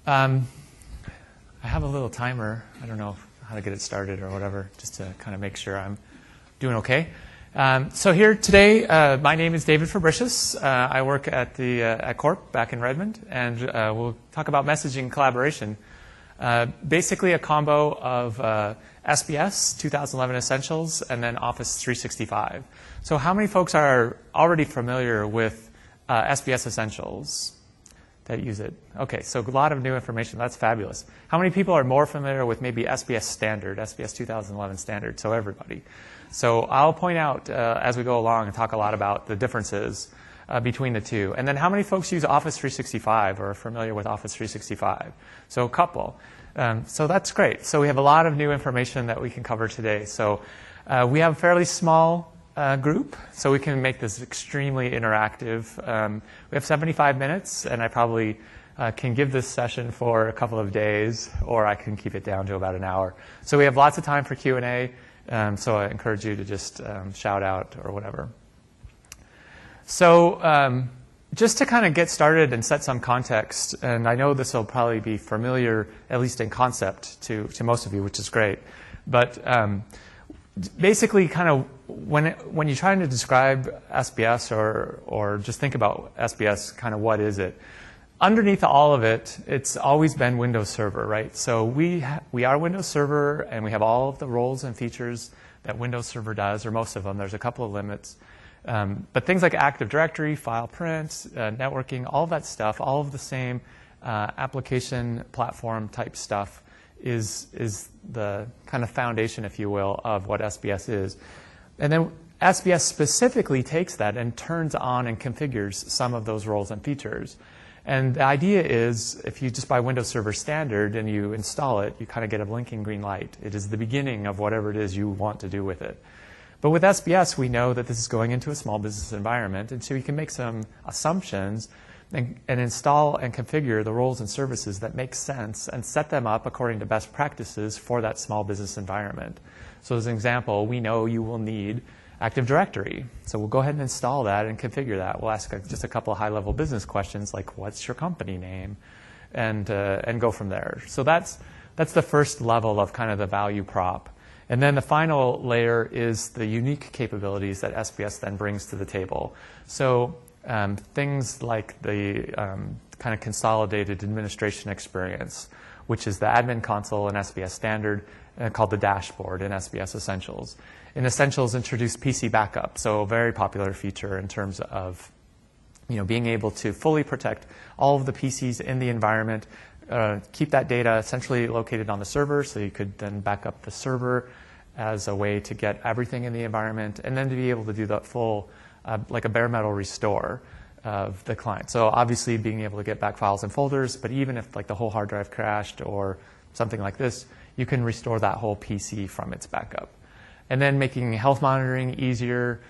I have a little timer. I don't know how to get it started or whatever, just to kind of make sure I'm doing okay. So here today, my name is David Fabricius. I work at Corp back in Redmond, and we'll talk about messaging collaboration. Basically a combo of SBS 2011 Essentials and then Office 365. So how many folks are already familiar with SBS Essentials that use it? Okay, so a lot of new information. That's fabulous. How many people are more familiar with maybe SBS Standard, SBS 2011 Standard? So everybody. So I'll point out as we go along and talk a lot about the differences between the two. And then how many folks use Office 365 or are familiar with Office 365? So a couple. So that's great. So we have a lot of new information that we can cover today. So we have a fairly small group, so we can make this extremely interactive. We have 75 minutes, and I probably can give this session for a couple of days, or I can keep it down to about an hour. So we have lots of time for Q&A, so I encourage you to just shout out or whatever. So just to kind of get started and set some context, and I know this will probably be familiar, at least in concept, to most of you, which is great. But basically, kind of when you're trying to describe SBS or just think about SBS, kind of what is it? Underneath all of it, it's always been Windows Server, right? So we are Windows Server, and we have all of the roles and features that Windows Server does, or most of them. There's a couple of limits. But things like Active Directory, file print, networking, all of that stuff, all of the same application platform type stuff is the kind of foundation, if you will, of what SBS is. And then SBS specifically takes that and turns on and configures some of those roles and features. And the idea is, if you just buy Windows Server Standard and you install it, you kind of get a blinking green light. It is the beginning of whatever it is you want to do with it. But with SBS, we know that this is going into a small business environment, and so you can make some assumptions and install and configure the roles and services that make sense and set them up according to best practices for that small business environment. So as an example, we know you will need Active Directory. So we'll go ahead and install that and configure that. We'll ask just a couple of high-level business questions like, what's your company name? And go from there. So that's the first level of kind of the value prop. And then the final layer is the unique capabilities that SBS then brings to the table. So things like the kind of consolidated administration experience, which is the admin console in SBS Standard, called the dashboard in SBS Essentials. In Essentials, introduced PC backup, so a very popular feature in terms of being able to fully protect all of the PCs in the environment, keep that data centrally located on the server, so you could then back up the server as a way to get everything in the environment, and then to be able to do that full, like a bare metal restore of the client. So obviously being able to get back files and folders, but even if like the whole hard drive crashed or something like this, you can restore that whole PC from its backup. And then making health monitoring easier,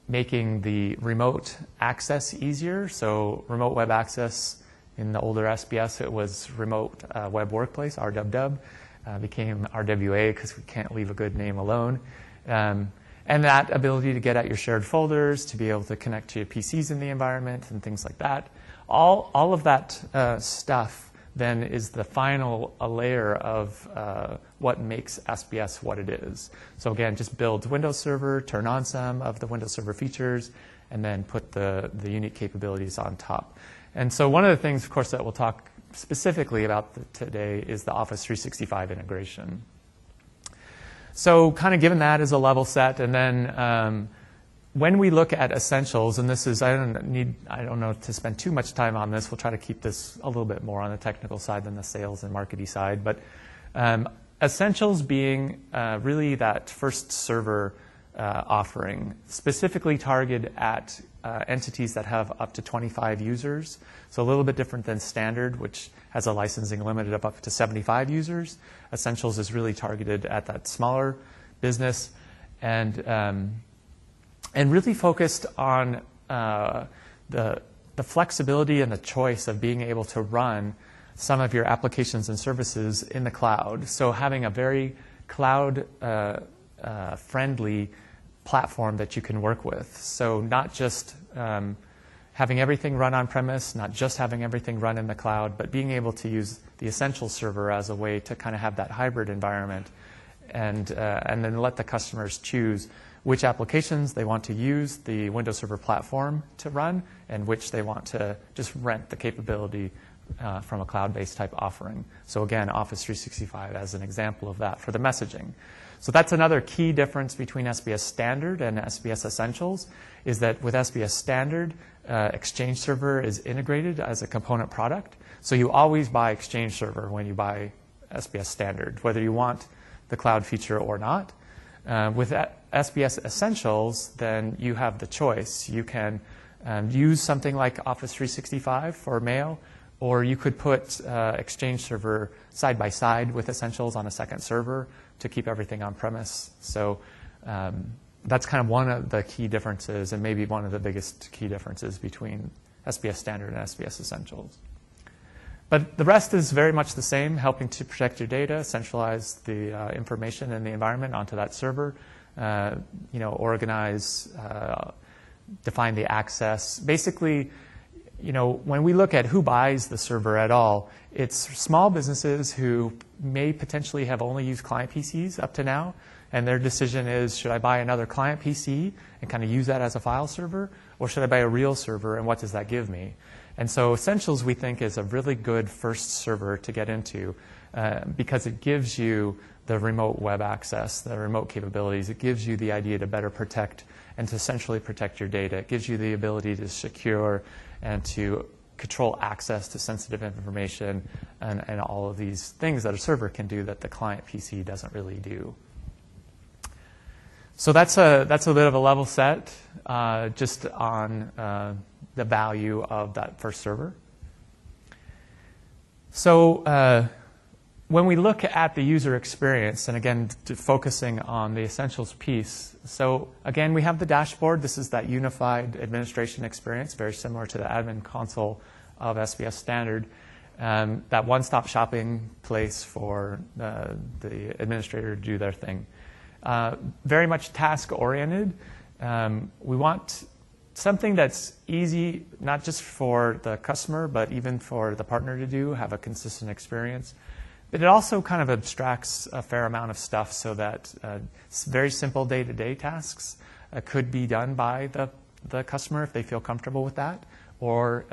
making the remote access easier. So remote web access in the older SBS, it was remote web workplace, RWW. Became RWA because we can't leave a good name alone. And that ability to get at your shared folders, to be able to connect to your PCs in the environment and things like that. All of that stuff then is the final layer of what makes SBS what it is. So again, just build Windows Server, turn on some of the Windows Server features, and then put the unique capabilities on top. And so one of the things, of course, that we'll talk specifically about today is the Office 365 integration. So kind of given that as a level set, and then when we look at Essentials, and this is, I don't know to spend too much time on this, we'll try to keep this a little bit more on the technical side than the sales and marketing side, but Essentials being really that first server offering, specifically targeted at entities that have up to 25 users. So a little bit different than Standard, which has a licensing limit of up to 75 users. Essentials is really targeted at that smaller business and really focused on the flexibility and the choice of being able to run some of your applications and services in the cloud. So having a very cloud friendly platform that you can work with. So not just having everything run on-premise, not just having everything run in the cloud, but being able to use the Essentials server as a way to kind of have that hybrid environment, and then let the customers choose which applications they want to use the Windows Server platform to run, and which they want to just rent the capability from a cloud-based type offering. So again, Office 365 as an example of that for the messaging. So that's another key difference between SBS Standard and SBS Essentials, is that with SBS Standard, Exchange Server is integrated as a component product. So you always buy Exchange Server when you buy SBS Standard, whether you want the cloud feature or not. With SBS Essentials, then you have the choice. You can use something like Office 365 for mail, or you could put Exchange Server side by side with Essentials on a second server to keep everything on premise. So that's kind of one of the key differences, and maybe one of the biggest key differences between SBS Standard and SBS Essentials. But the rest is very much the same, helping to protect your data, centralize the information in the environment onto that server, organize, define the access. Basically, when we look at who buys the server at all, it's small businesses who may potentially have only used client PCs up to now, and their decision is, should I buy another client PC and kind of use that as a file server, or should I buy a real server, and what does that give me? And so Essentials, we think, is a really good first server to get into because it gives you the remote web access, the remote capabilities. It gives you the idea to better protect and to centrally protect your data. It gives you the ability to secure and to control access to sensitive information and all of these things that a server can do that the client PC doesn't really do. So that's a bit of a level set just on the value of that first server. So when we look at the user experience, and again, focusing on the Essentials piece, so again, we have the dashboard. This is that unified administration experience, very similar to the admin console of SBS Standard. That one-stop shopping place for the administrator to do their thing. Very much task-oriented. We want something that's easy, not just for the customer, but even for the partner to do, have a consistent experience. But it also kind of abstracts a fair amount of stuff so that very simple day-to-day tasks could be done by the customer if they feel comfortable with that, or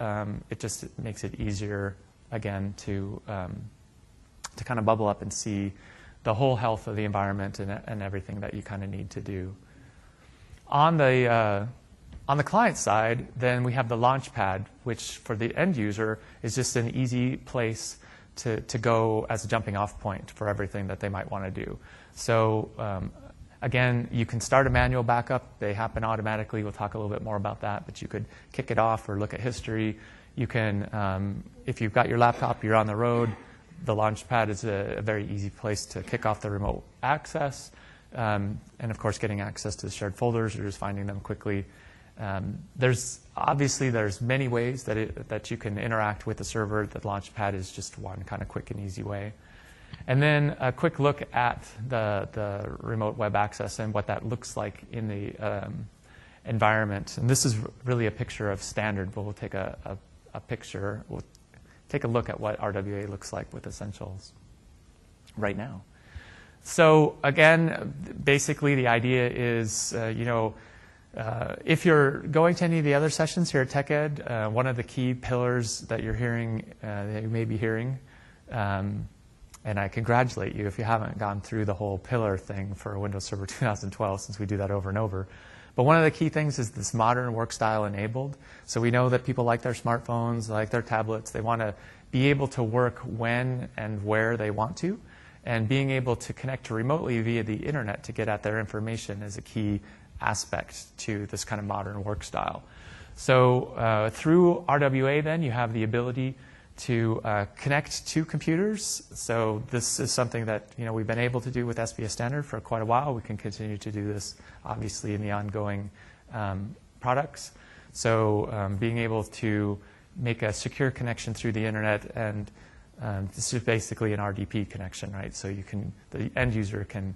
it just makes it easier, again, to kind of bubble up and see the whole health of the environment and everything that you kind of need to do. On the client side, then we have the Launchpad, which for the end user is just an easy place to go as a jumping off point for everything that they might want to do. So again, you can start a manual backup. They happen automatically. We'll talk a little bit more about that, but you could kick it off or look at history. You can, if you've got your laptop, you're on the road, the Launchpad is a very easy place to kick off the remote access. And of course, getting access to the shared folders or just finding them quickly. There's many ways that you can interact with the server. The Launchpad is just one kind of quick and easy way. And then a quick look at the remote web access and what that looks like in the environment. And this is really a picture of Standard, but we'll take a picture. We'll take a look at what RWA looks like with Essentials right now. So again, basically the idea is, if you're going to any of the other sessions here at TechEd, one of the key pillars that you're hearing, that you may be hearing, and I congratulate you if you haven't gone through the whole pillar thing for Windows Server 2012, since we do that over and over. But one of the key things is this modern work style enabled. So we know that people like their smartphones, like their tablets. They want to be able to work when and where they want to. And being able to connect remotely via the internet to get at their information is a key aspect to this kind of modern work style. So through RWA, then, you have the ability to connect to computers. So this is something that we've been able to do with SBS Standard for quite a while. We can continue to do this, obviously, in the ongoing products. So being able to make a secure connection through the internet, and this is basically an RDP connection, right? So the end user can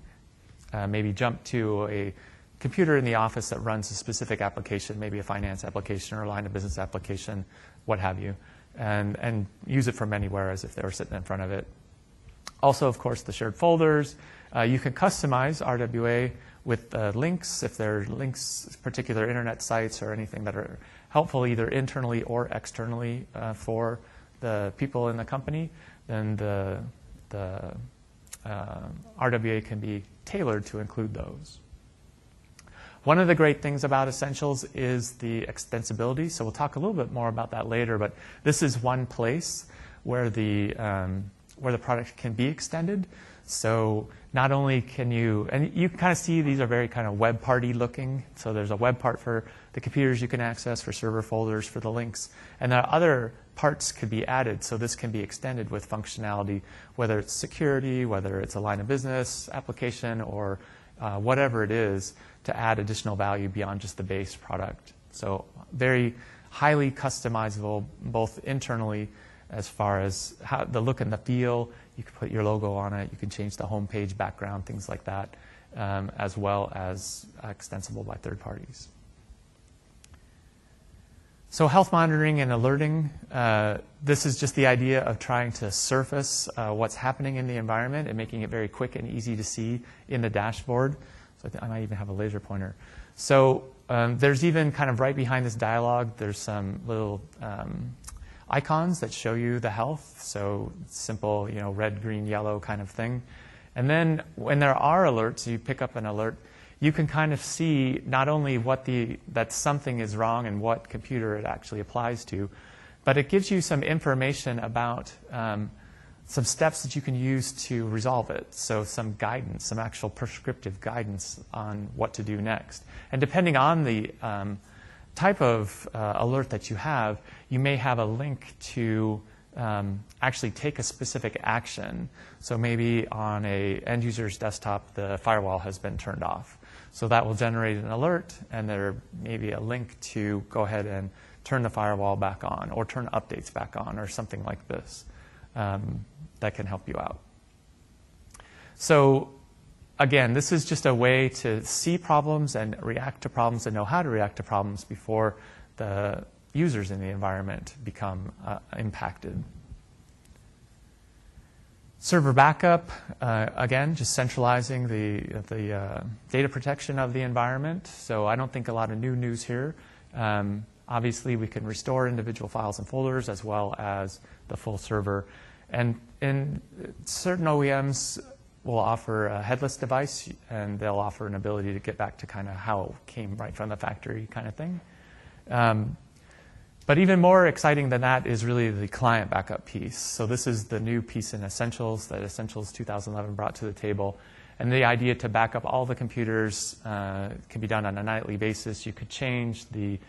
maybe jump to a computer in the office that runs a specific application, maybe a finance application or a line of business application, what have you, and use it from anywhere as if they were sitting in front of it. Also, of course, the shared folders. You can customize RWA with links, if there are links, particular internet sites or anything that are helpful either internally or externally for the people in the company, then the RWA can be tailored to include those. One of the great things about Essentials is the extensibility. So we'll talk a little bit more about that later, but this is one place where the product can be extended. So not only can you, and you kind of see these are very kind of web party looking. So there's a web part for the computers you can access, for server folders, for the links. And there are other parts could be added. So this can be extended with functionality, whether it's security, whether it's a line of business application, or whatever it is, to add additional value beyond just the base product. So very highly customizable, both internally as far as how the look and the feel. You can put your logo on it. You can change the homepage background, things like that, as well as extensible by third parties. So health monitoring and alerting, this is just the idea of trying to surface what's happening in the environment and making it very quick and easy to see in the dashboard. So I might even have a laser pointer. So there's even kind of right behind this dialog, there's some little icons that show you the health. So simple, red, green, yellow kind of thing. And then when there are alerts, you pick up an alert, you can kind of see not only that something is wrong and what computer it actually applies to, but it gives you some information about some steps that you can use to resolve it. So some guidance, some actual prescriptive guidance on what to do next. And depending on the type of alert that you have, you may have a link to actually take a specific action. So maybe on a end user's desktop, the firewall has been turned off. So that will generate an alert, and there may be a link to go ahead and turn the firewall back on, or turn updates back on, or something like this that can help you out. So again, this is just a way to see problems and react to problems and know how to react to problems before the users in the environment become impacted. Server backup, again, just centralizing the data protection of the environment. So I don't think a lot of new news here. Obviously, we can restore individual files and folders as well as the full server. And in certain OEMs will offer a headless device, and they'll offer an ability to get back to kind of how it came right from the factory kind of thing. But even more exciting than that is really the client backup piece. So this is the new piece in Essentials that Essentials 2011 brought to the table. And the idea to back up all the computers can be done on a nightly basis. You could change the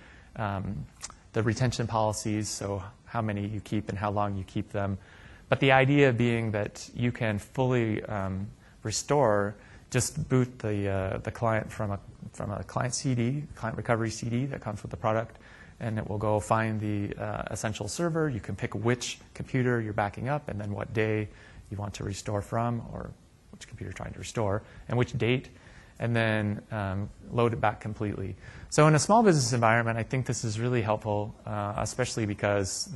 retention policies, so how many you keep and how long you keep them. But the idea being that you can fully restore, just boot the client from a client CD, client recovery CD that comes with the product, and it will go find the Essential server. You can pick which computer you're backing up and then what day you want to restore from, or which computer you're trying to restore, and which date, and then load it back completely. So in a small business environment, I think this is really helpful, especially because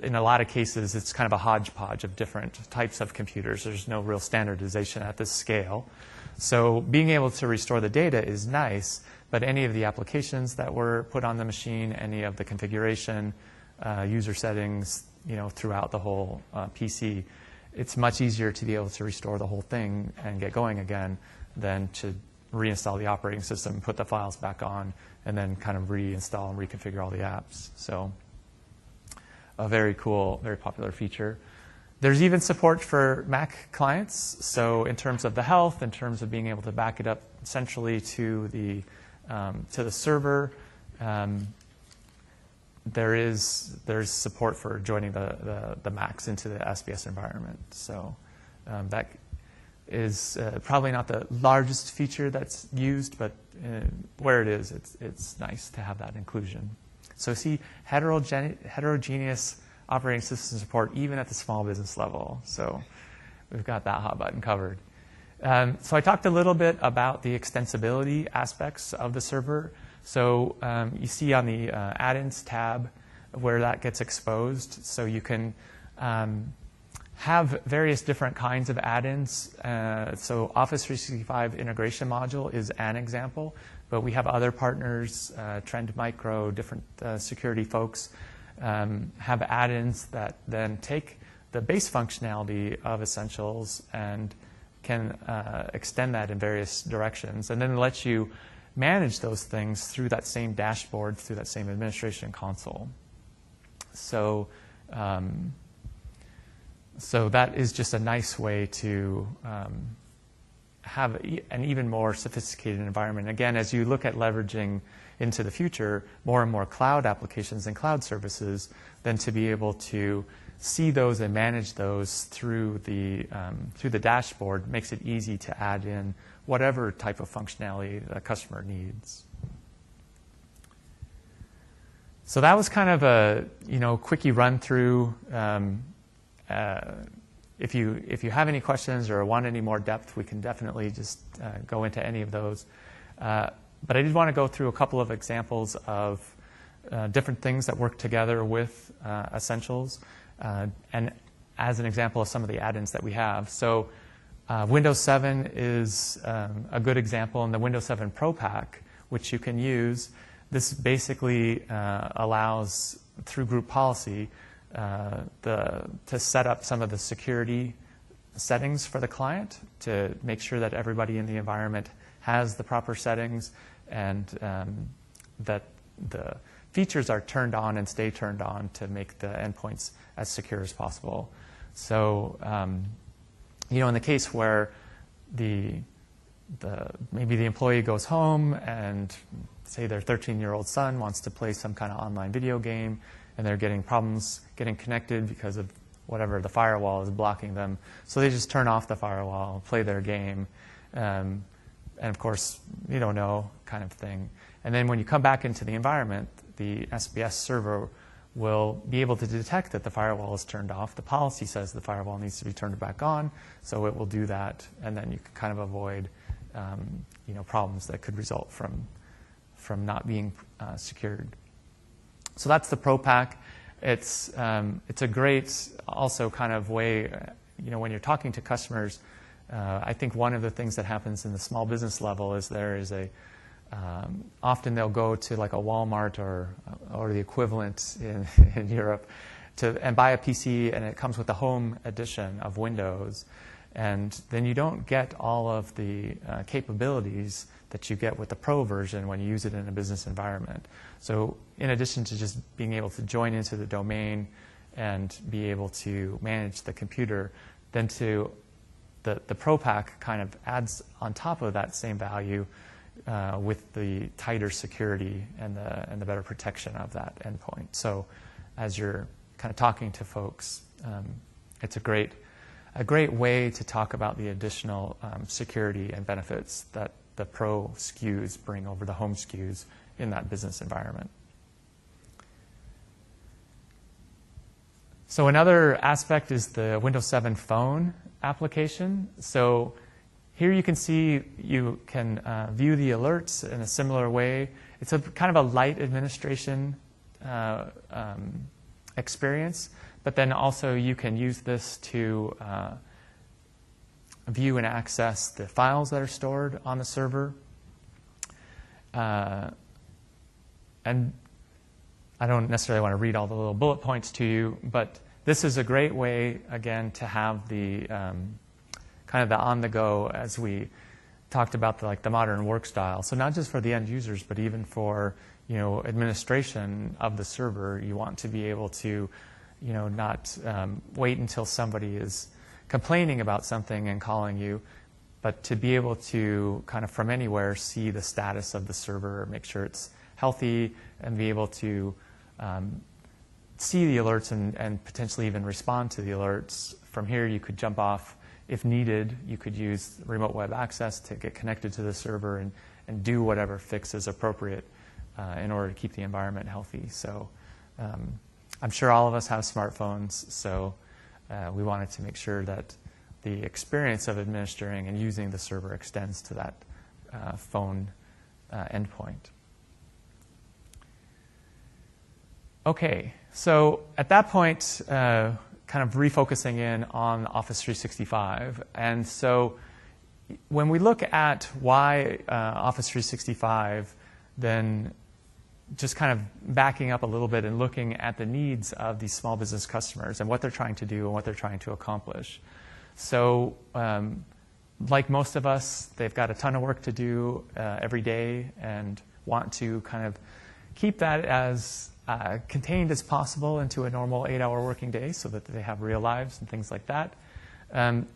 in a lot of cases, it's kind of a hodgepodge of different types of computers. There's no real standardization at this scale. So being able to restore the data is nice, but any of the applications that were put on the machine, any of the configuration, user settings, throughout the whole PC, it's much easier to be able to restore the whole thing and get going again than to reinstall the operating system, put the files back on, and then kind of reinstall and reconfigure all the apps. So a very cool, very popular feature. There's even support for Mac clients. So in terms of the health, in terms of being able to back it up centrally to the server, there's support for joining the Macs into the SBS environment. So that is probably not the largest feature that's used, but where it is, it's nice to have that inclusion. So see heterogeneous operating system support even at the small business level. So we've got that hot button covered. So I talked a little bit about the extensibility aspects of the server. So you see on the add-ins tab where that gets exposed. So you can have various different kinds of add-ins. So Office 365 integration module is an example, but we have other partners, Trend Micro, different security folks, have add-ins that then take the base functionality of Essentials and can extend that in various directions, and then let you manage those things through that same dashboard, through that same administration console. So, so that is just a nice way to have an even more sophisticated environment. Again, as you look at leveraging into the future more and more cloud applications and cloud services, then to be able to see those and manage those through the dashboard makes it easy to add in whatever type of functionality the customer needs. So that was kind of a quickie run through. If you have any questions or want any more depth, we can definitely just go into any of those. But I did want to go through a couple of examples of different things that work together with Essentials. And as an example of some of the add-ins that we have. So Windows 7 is a good example in the Windows 7 Pro Pack, which you can use. This basically allows, through group policy, to set up some of the security settings for the client to make sure that everybody in the environment has the proper settings and that the features are turned on and stay turned on to make the endpoints as secure as possible. So, in the case where maybe the employee goes home and say their 13-year-old son wants to play some kind of online video game and they're getting problems getting connected because of whatever the firewall is blocking them. So they just turn off the firewall, play their game, and of course, you don't know kind of thing. And then when you come back into the environment, the SBS server will be able to detect that the firewall is turned off. The policy says the firewall needs to be turned back on, so it will do that, and then you can kind of avoid problems that could result from not being secured. So that's the Pro Pack. It's a great also kind of way, when you're talking to customers. I think one of the things that happens in the small business level is there is often they'll go to like a Walmart or the equivalent in Europe and buy a PC, and it comes with the home edition of Windows, and then you don't get all of the capabilities that you get with the Pro version when you use it in a business environment. So in addition to just being able to join into the domain and be able to manage the computer, then the Pro Pack kind of adds on top of that same value with the tighter security and the better protection of that endpoint. So as you're kind of talking to folks, it's a great way to talk about the additional security and benefits that the Pro SKUs bring over the home SKUs in that business environment. So another aspect is the Windows 7 Phone application. So here you can see you can view the alerts in a similar way. It's a kind of a light administration experience, but then also you can use this to view and access the files that are stored on the server. And I don't necessarily want to read all the little bullet points to you, but this is a great way, again, to have the kind of the on-the-go, as we talked about the modern work style. So not just for the end users, but even for administration of the server. You want to be able to not wait until somebody is complaining about something and calling you, but to be able to kind of from anywhere see the status of the server, make sure it's healthy, and be able to see the alerts and potentially even respond to the alerts. From here, you could jump off if needed. You could use remote web access to get connected to the server and do whatever fix is appropriate in order to keep the environment healthy. So I'm sure all of us have smartphones, so we wanted to make sure that the experience of administering and using the server extends to that phone endpoint. Okay, so at that point, kind of refocusing in on Office 365. And so when we look at why Office 365, then just kind of backing up a little bit and looking at the needs of these small business customers and what they're trying to do and what they're trying to accomplish. So like most of us, they've got a ton of work to do every day and want to kind of keep that as contained as possible into a normal 8-hour working day so that they have real lives and things like that.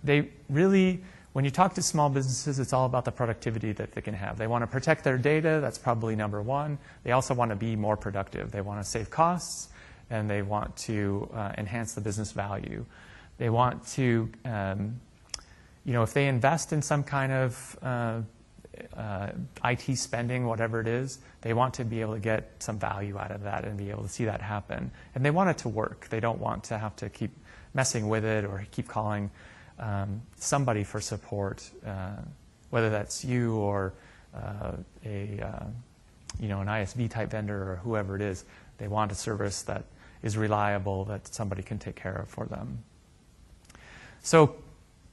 They really, when you talk to small businesses, it's all about the productivity that they can have. They want to protect their data. That's probably number one. They also want to be more productive. They want to save costs, and they want to enhance the business value. They want to, if they invest in some kind of IT spending, whatever it is, they want to be able to get some value out of that and be able to see that happen. And they want it to work. They don't want to have to keep messing with it or keep calling somebody for support, whether that's you or an ISV type vendor or whoever it is. They want a service that is reliable, that somebody can take care of for them. So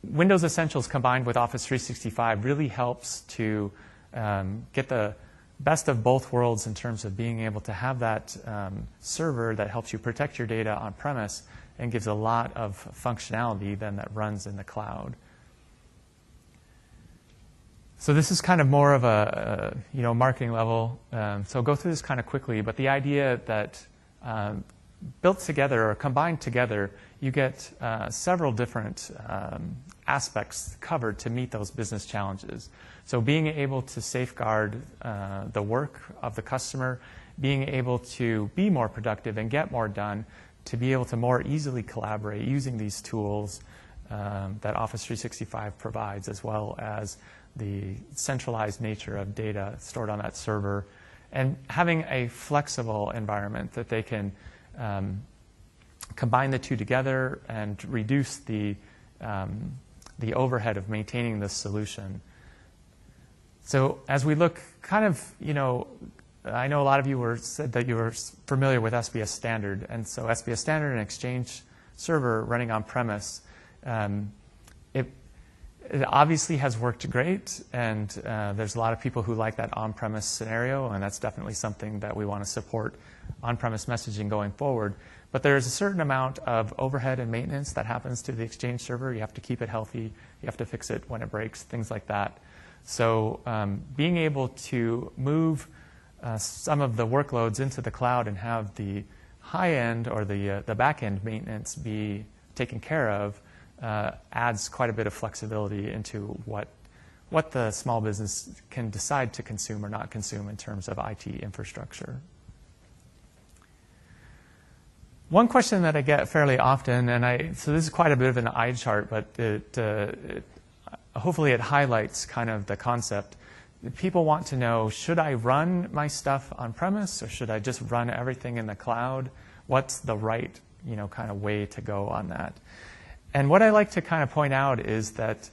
Windows Essentials combined with Office 365 really helps to get the best of both worlds in terms of being able to have that server that helps you protect your data on premise and gives a lot of functionality then that runs in the cloud. So this is kind of more of a marketing level. So I'll go through this kind of quickly, but the idea that built together or combined together, you get several different aspects covered to meet those business challenges. So being able to safeguard the work of the customer, being able to be more productive and get more done, to be able to more easily collaborate using these tools that Office 365 provides, as well as the centralized nature of data stored on that server, and having a flexible environment that they can combine the two together and reduce the overhead of maintaining this solution. So as we look kind of, I know a lot of you said that you were familiar with SBS Standard, and so SBS Standard and Exchange Server running on premise, it obviously has worked great, and there's a lot of people who like that on-premise scenario, and that's definitely something that we want to support on-premise messaging going forward. But there's a certain amount of overhead and maintenance that happens to the Exchange server. You have to keep it healthy. You have to fix it when it breaks, things like that. So being able to move some of the workloads into the cloud and have the high-end or the back-end maintenance be taken care of adds quite a bit of flexibility into what the small business can decide to consume or not consume in terms of IT infrastructure. One question that I get fairly often, so this is quite a bit of an eye chart, but hopefully it highlights kind of the concept. People want to know, should I run my stuff on premise or should I just run everything in the cloud? What's the right kind of way to go on that? And what I like to kind of point out is that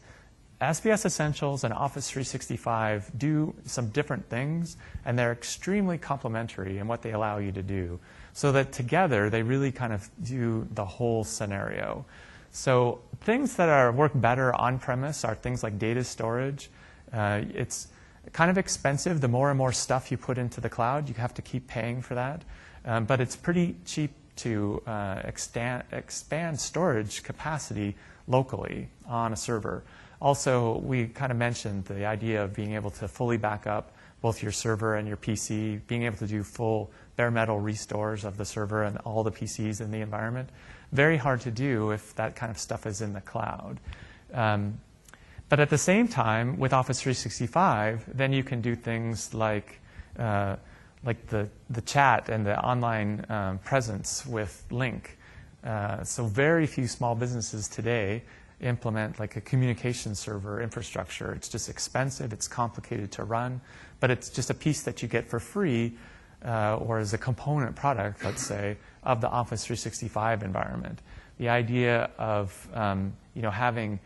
SBS Essentials and Office 365 do some different things, and they're extremely complementary in what they allow you to do, so that together they really kind of do the whole scenario. So things that work better on-premise are things like data storage. It's kind of expensive. The more and more stuff you put into the cloud, you have to keep paying for that. But it's pretty cheap to expand storage capacity locally on a server. Also, we kind of mentioned the idea of being able to fully back up both your server and your PC, being able to do full bare metal restores of the server and all the PCs in the environment. Very hard to do if that kind of stuff is in the cloud. But at the same time, with Office 365, then you can do things like the chat and the online presence with Link. So very few small businesses today implement like a communication server infrastructure. It's just expensive, it's complicated to run, but it's just a piece that you get for free or as a component product, let's say, of the Office 365 environment. The idea of having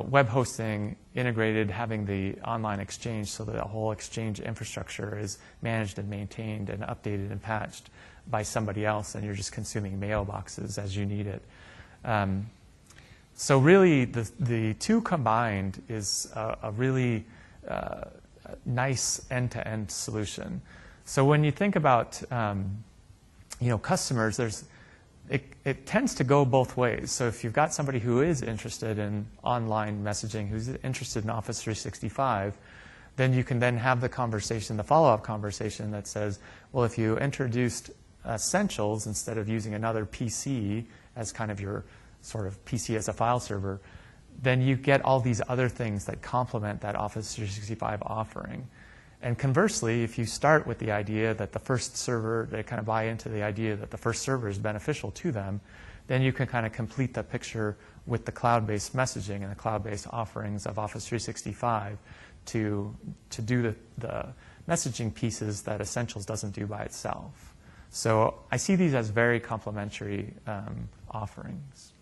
web hosting integrated, having the online exchange so that the whole exchange infrastructure is managed and maintained and updated and patched by somebody else, and you're just consuming mailboxes as you need it. So really, the two combined is a really nice end-to-end solution. So when you think about customers, it tends to go both ways. So if you've got somebody who is interested in online messaging, who's interested in Office 365, then you can then have the conversation, the follow-up conversation that says, well, if you introduced Essentials instead of using another PC as kind of your sort of PC as a file server, then you get all these other things that complement that Office 365 offering. And conversely, if you start with the idea that the first server, they kind of buy into the idea that the first server is beneficial to them, then you can kind of complete the picture with the cloud-based messaging and the cloud-based offerings of Office 365 to do the messaging pieces that Essentials doesn't do by itself. So I see these as very complementary offerings.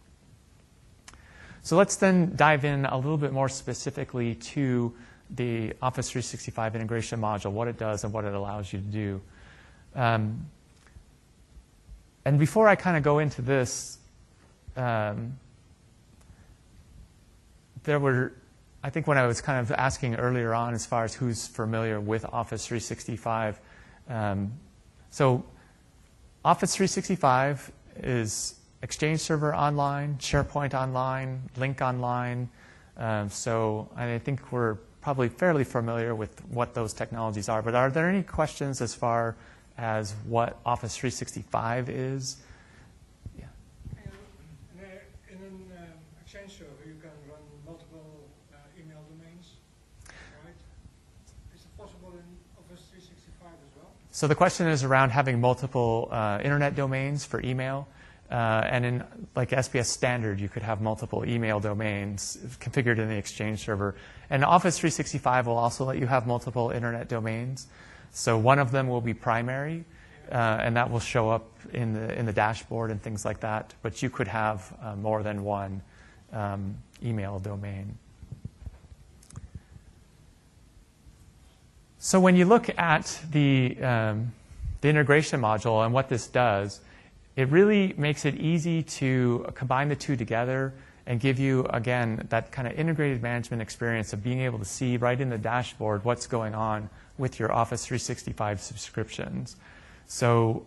So let's then dive in a little bit more specifically to the Office 365 integration module, what it does and what it allows you to do. And before I kind of go into this, I think when I was kind of asking earlier on as far as who's familiar with Office 365, so Office 365 is Exchange Server Online, SharePoint Online, Lync Online. So I think we're probably fairly familiar with what those technologies are. But are there any questions as far as what Office 365 is? Yeah. In an Exchange server, you can run multiple email domains, right? Is it possible in Office 365 as well? So the question is around having multiple internet domains for email. And in like SPS standard, you could have multiple email domains configured in the Exchange server. And Office 365 will also let you have multiple internet domains. So one of them will be primary, and that will show up in the dashboard and things like that. But you could have more than one email domain. So when you look at the integration module and what this does, it really makes it easy to combine the two together and give you, again, that kind of integrated management experience of being able to see right in the dashboard what's going on with your Office 365 subscriptions. So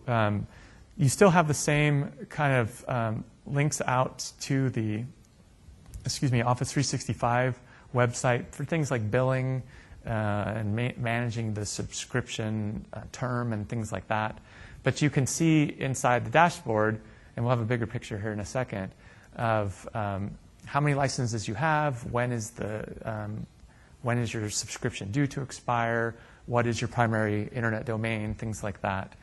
you still have the same kind of links out to the, Office 365 website for things like billing and managing the subscription term and things like that. But you can see inside the dashboard, and we'll have a bigger picture here in a second, of how many licenses you have, when is your subscription due to expire, what is your primary internet domain, things like that,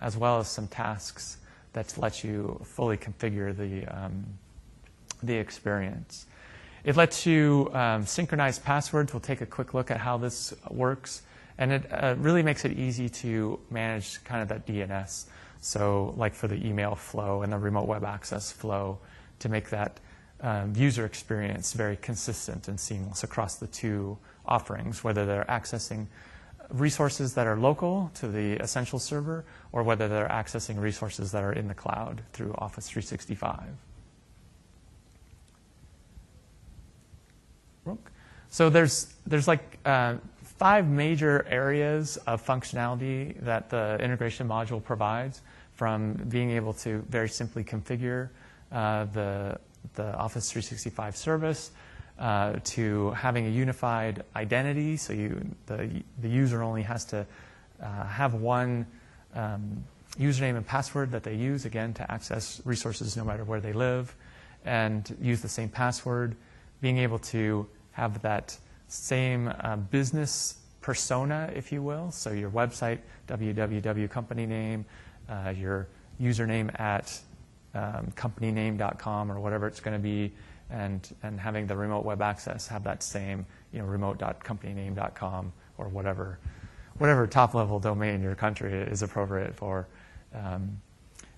as well as some tasks that let you fully configure the experience. It lets you synchronize passwords. We'll take a quick look at how this works. And it really makes it easy to manage kind of that DNS. So like for the email flow and the remote web access flow, to make that user experience very consistent and seamless across the two offerings, whether they're accessing resources that are local to the Essentials server or whether they're accessing resources that are in the cloud through Office 365. So there's like 5 major areas of functionality that the integration module provides, from being able to very simply configure the Office 365 service to having a unified identity. So the user only has to have one username and password that they use, again, to access resources no matter where they live, and use the same password. Being able to have that same business persona, if you will. So your website, www company name, your username at companyname.com or whatever it's going to be, and having the remote web access have that same, remote.companyname.com or whatever top level domain your country is appropriate for.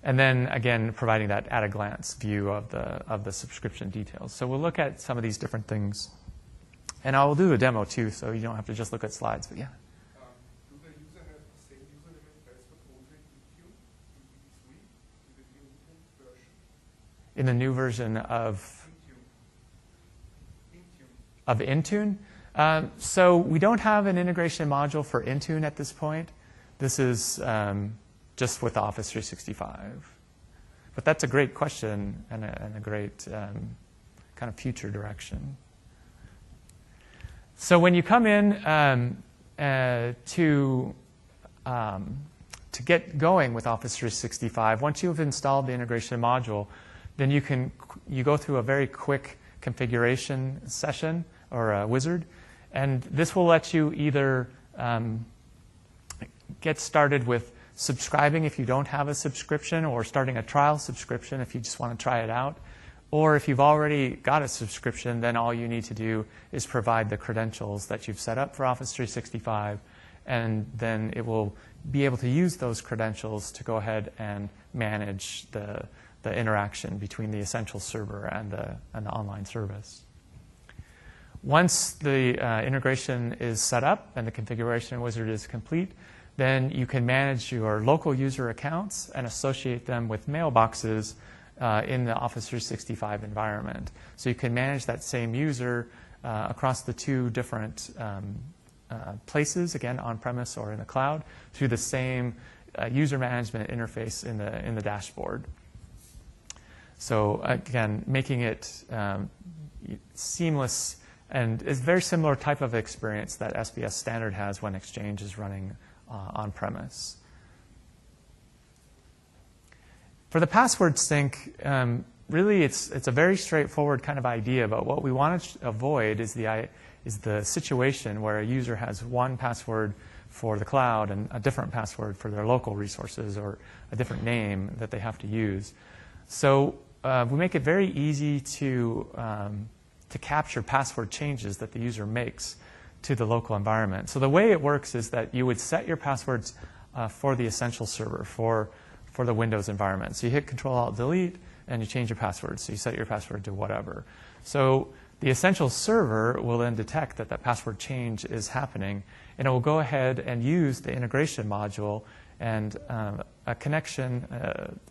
And then again, providing that at-a-glance view of the subscription details. So we'll look at some of these different things. And I will do a demo too, so you don't have to just look at slides, but yeah. Do the user have the same user interface also in Intune, in V3, in the new version? In the new version of Intune? So we don't have an integration module for Intune at this point. This is just with Office 365. But that's a great question and a great kind of future direction. So when you come in to get going with Office 365, once you've installed the integration module, then you go through a very quick configuration session or a wizard, and this will let you either get started with subscribing if you don't have a subscription, or starting a trial subscription if you just want to try it out. Or if you've already got a subscription, then all you need to do is provide the credentials that you've set up for Office 365, and then it will be able to use those credentials to go ahead and manage the interaction between the Essentials server and the online service. Once the integration is set up and the configuration wizard is complete, then you can manage your local user accounts and associate them with mailboxes in the Office 365 environment. So you can manage that same user across the two different places, again, on-premise or in the cloud, through the same user management interface in the dashboard. So again, making it seamless, and it's a very similar type of experience that SBS Standard has when Exchange is running on-premise. For the password sync, really it's a very straightforward kind of idea, but what we want to avoid is the situation where a user has one password for the cloud and a different password for their local resources, or a different name that they have to use. So we make it very easy to capture password changes that the user makes to the local environment. So the way it works is that you would set your passwords for the Essentials server, for the Windows environment. So you hit Control-Alt-Delete and you change your password. So you set your password to whatever. So the Essentials server will then detect that that password change is happening, and it will go ahead and use the integration module and a connection,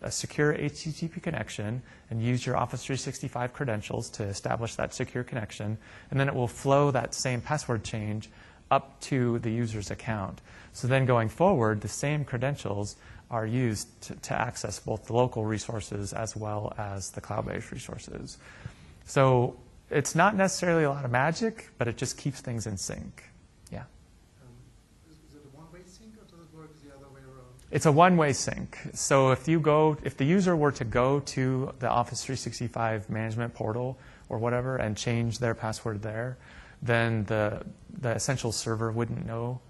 a secure HTTP connection, and use your Office 365 credentials to establish that secure connection. And then it will flow that same password change up to the user's account. So then going forward, the same credentials are used to access both the local resources as well as the cloud-based resources. So it's not necessarily a lot of magic, but it just keeps things in sync. Yeah. Is it a one-way sync, or does it work the other way around? It's a one-way sync. So if the user were to go to the Office 365 management portal or whatever and change their password there, then the Essentials server wouldn't know.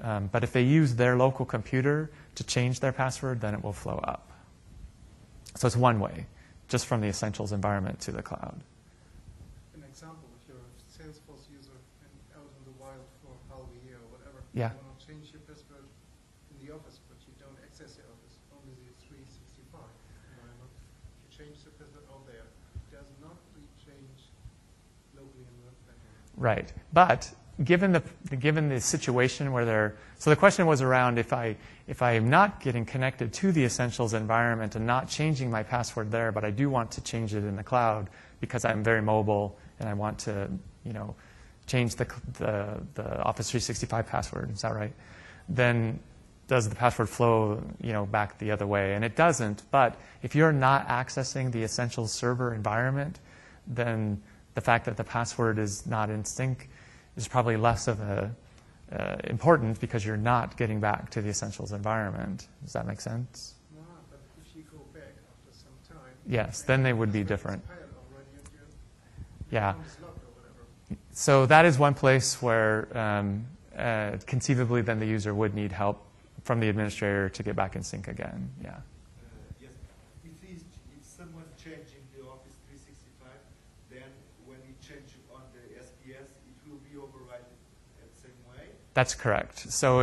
But if they use their local computer to change their password, then it will flow up. So it's one way, just from the Essentials environment to the cloud. An example, if you're a Salesforce user and out in the wild for half a year or whatever, Yeah. you want to change your password in the office, but you don't access the office, only the 365 environment. If you change the password out there, it does not really change locally in the network. Right. But given the situation where so the question was around if I am not getting connected to the Essentials environment and not changing my password there, but I do want to change it in the cloud because I'm very mobile and I want to, change the Office 365 password. Is that right? Then does the password flow, back the other way? And it doesn't. But if you're not accessing the Essentials server environment, then the fact that the password is not in sync is probably less of important because you're not getting back to the Essentials environment. Does that make sense? No, but if you go back after some time, Yes, then they would be different. expired already and your Yeah. account is locked or whatever. So that is one place where conceivably then the user would need help from the administrator to get back in sync again. Yeah. Yes. If someone changing the Office 365, then when you change it on the SBS, it will be overridden the same way? That's correct. So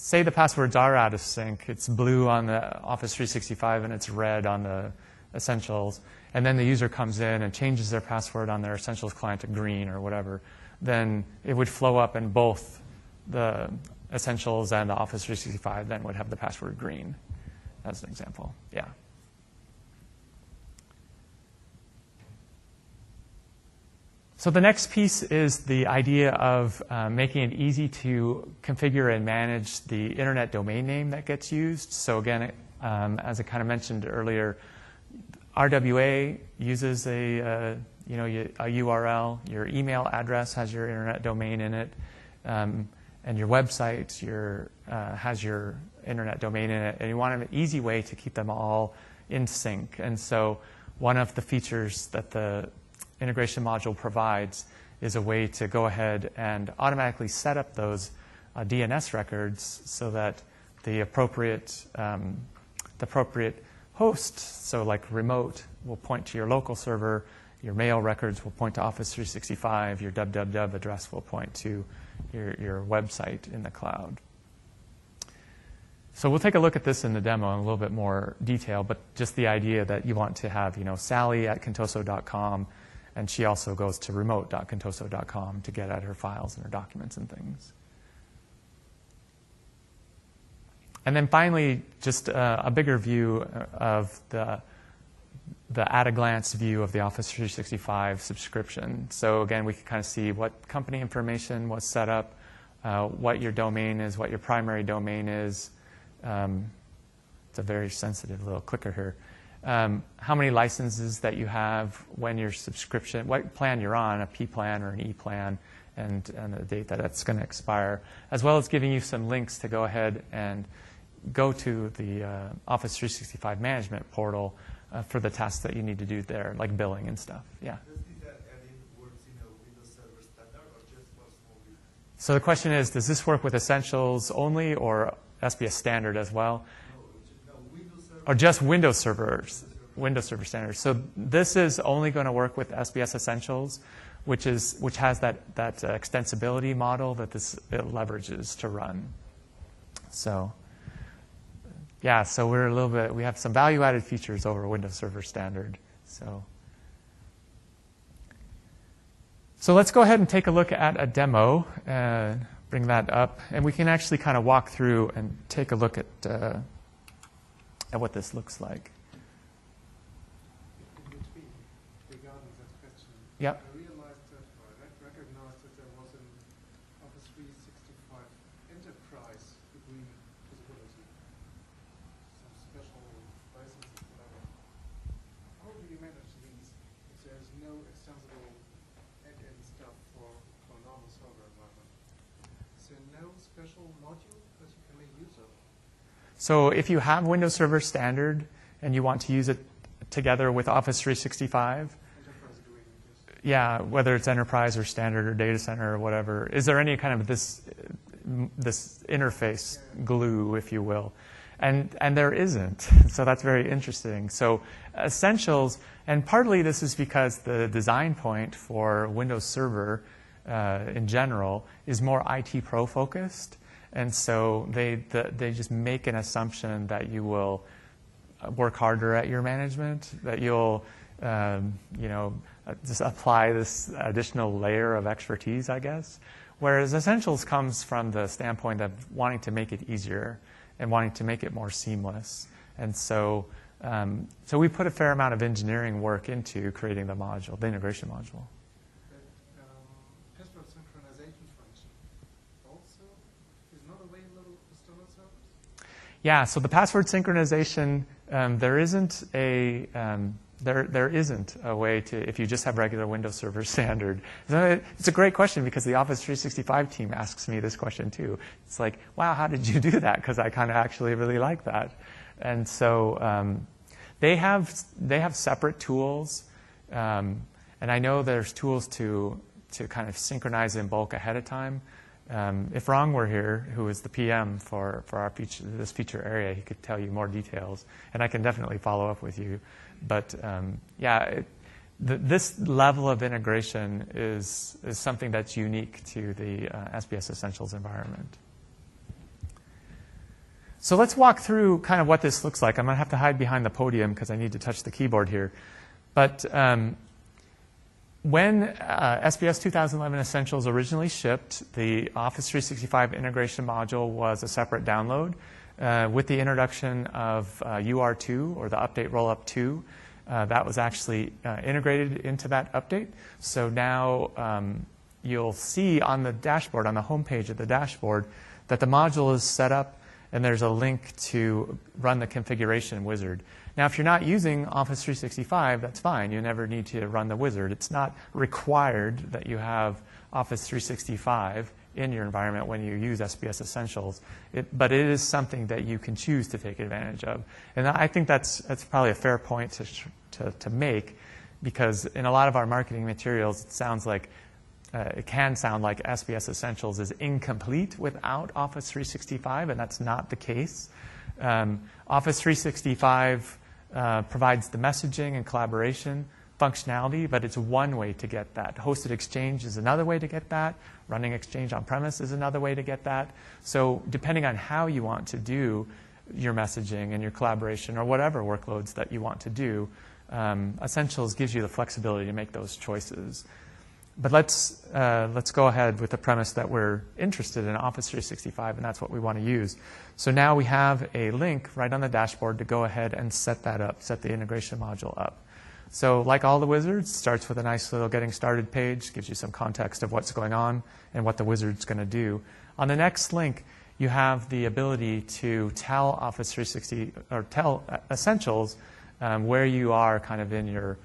say the passwords are out of sync. It's blue on the Office 365 and it's red on the Essentials, and then the user comes in and changes their password on their Essentials client to green or whatever, then it would flow up and both the Essentials and the Office 365 then would have the password green, as an example. Yeah. So the next piece is the idea of making it easy to configure and manage the internet domain name that gets used. So again, as I kind of mentioned earlier, RWA uses a URL. Your email address has your internet domain in it, and your website has your internet domain in it. And you want an easy way to keep them all in sync. And so one of the features that the integration module provides is a way to go ahead and automatically set up those DNS records so that the appropriate host, so like remote, will point to your local server, your mail records will point to Office 365, your www address will point to your website in the cloud. So we'll take a look at this in the demo in a little bit more detail, but just the idea that you want to have, Sally at contoso.com, and she also goes to remote.contoso.com to get at her files and her documents and things. And then finally, just a bigger view of the at-a-glance view of the Office 365 subscription. So again, we can kind of see what company information was set up, what your domain is, what your primary domain is. It's a very sensitive little clicker here. How many licenses that you have, when your subscription, what plan you're on, a P plan or an E plan, and the date that it's going to expire, as well as giving you some links to go ahead and go to the Office 365 management portal for the tasks that you need to do there, like billing and stuff. Yeah. Does this add-in works in a Windows Server Standard or just for small business? So the question is, does this work with Essentials only or SBS Standard as well? No, Windows Server. Or just Windows Servers, Windows Server Standard. So this is only going to work with SBS Essentials, which has that extensibility model that it leverages to run. So yeah, so we have some value-added features over Windows Server Standard. So let's go ahead and take a look at a demo and bring that up, and we can actually kind of walk through and take a look at what this looks like. In between, regarding that question, Yep. I realized that, or I recognized that there was an Office 365 enterprise agreement possibility. Some special licenses, whatever. How do you manage these if there's no extensible end-to-end stuff for normal server environment? Is there no special module that you can make use of? So if you have Windows Server Standard and you want to use it together with Office 365, Enterprise agreement, yes. yeah, whether it's enterprise or standard or data center or whatever, is there any kind of this interface glue, if you will? And there isn't. So that's very interesting. So Essentials, and partly this is because the design point for Windows Server in general is more IT pro focused. And so they just make an assumption that you will work harder at your management, that you'll just apply this additional layer of expertise, I guess. Whereas Essentials comes from the standpoint of wanting to make it easier and wanting to make it more seamless. And so we put a fair amount of engineering work into creating the module, the integration module. Password synchronization function also is not available with standard servers? Yeah, so the password synchronization, there isn't a way to, if you just have regular Windows Server Standard. So it's a great question because the Office 365 team asks me this question too. It's like, wow, how did you do that? Because I kind of actually really like that. And so they have separate tools, and I know there's tools to kind of synchronize in bulk ahead of time. If Rong were here, who is the PM for our this feature area, he could tell you more details, and I can definitely follow up with you. But this level of integration is something that's unique to the SBS Essentials environment. So let's walk through kind of what this looks like. I'm going to have to hide behind the podium because I need to touch the keyboard here. But when SBS 2011 Essentials originally shipped, the Office 365 integration module was a separate download. With the introduction of UR2, or the Update Rollup 2, that was actually integrated into that update. So now you'll see on the dashboard, on the home page of the dashboard, that the module is set up and there's a link to run the configuration wizard. Now, if you're not using Office 365, that's fine. You never need to run the wizard. It's not required that you have Office 365 in your environment when you use SBS Essentials, but it is something that you can choose to take advantage of. And I think that's probably a fair point to make, because in a lot of our marketing materials, it can sound like SBS Essentials is incomplete without Office 365, and that's not the case. Office 365 provides the messaging and collaboration functionality, but it's one way to get that. Hosted Exchange is another way to get that. Running Exchange on-premise is another way to get that. So depending on how you want to do your messaging and your collaboration or whatever workloads that you want to do, Essentials gives you the flexibility to make those choices. But let's go ahead with the premise that we're interested in Office 365, and that's what we want to use. So now we have a link right on the dashboard to go ahead and set that up, set the integration module up. So like all the wizards, starts with a nice little getting started page, gives you some context of what's going on and what the wizard's going to do. On the next link, you have the ability to tell Office 360 or tell Essentials where you are kind of in your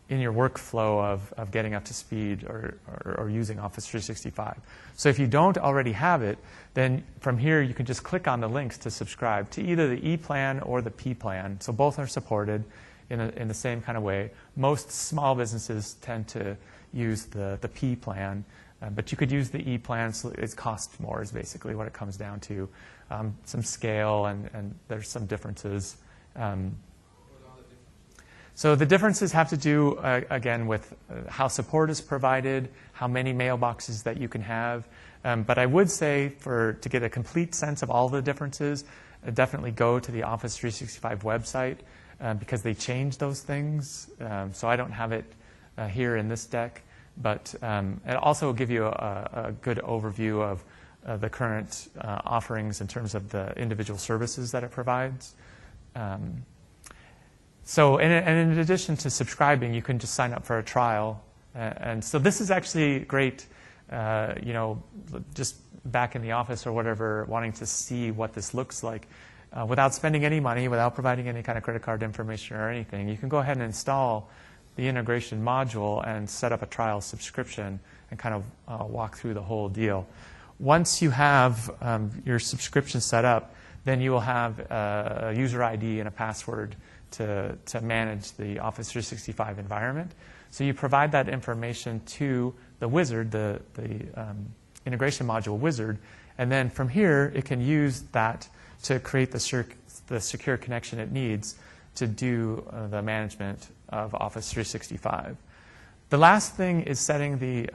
workflow of getting up to speed or using Office 365. So if you don't already have it, then from here you can just click on the links to subscribe to either the E plan or the P plan. So both are supported in the same kind of way. Most small businesses tend to use the P plan, but you could use the E plan. So it costs more is basically what it comes down to. Some scale and there's some differences. So the differences have to do, again, with how support is provided, how many mailboxes that you can have. But I would say to get a complete sense of all the differences, definitely go to the Office 365 website because they change those things. So I don't have it here in this deck, but it also will give you a good overview of the current offerings in terms of the individual services that it provides. So, and in addition to subscribing, you can just sign up for a trial. And so this is actually great, just back in the office or whatever, wanting to see what this looks like. Without spending any money, without providing any kind of credit card information or anything, you can go ahead and install the integration module and set up a trial subscription and kind of walk through the whole deal. Once you have your subscription set up, then you will have a user ID and a password to manage the Office 365 environment. So you provide that information to the wizard, the integration module wizard, and then from here it can use that to create the secure connection it needs to do the management of Office 365. The last thing is setting the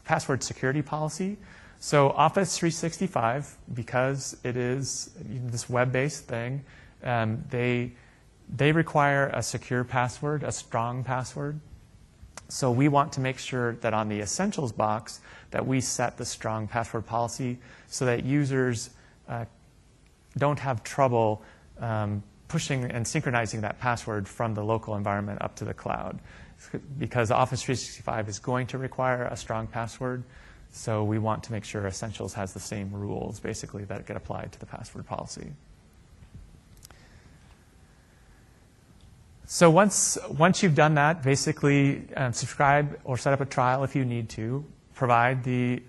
password security policy. So Office 365, because it is this web-based thing, they require a secure password, a strong password. So we want to make sure that on the Essentials box that we set the strong password policy so that users don't have trouble pushing and synchronizing that password from the local environment up to the cloud. Because Office 365 is going to require a strong password, so we want to make sure Essentials has the same rules, basically, that get applied to the password policy. So once you've done that, basically subscribe or set up a trial if you need to. Provide the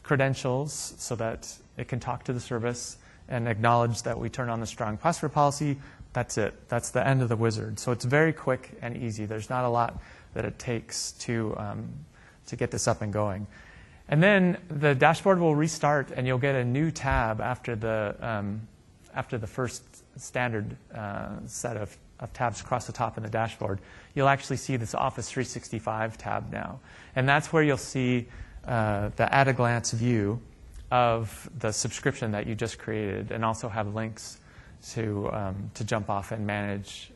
credentials so that it can talk to the service and acknowledge that we turn on the strong password policy. That's it. That's the end of the wizard. So it's very quick and easy. There's not a lot that it takes to get this up and going. And then the dashboard will restart, and you'll get a new tab after the first standard set of tabs across the top in the dashboard. You'll actually see this Office 365 tab now. And that's where you'll see the at-a-glance view of the subscription that you just created, and also have links to jump off and manage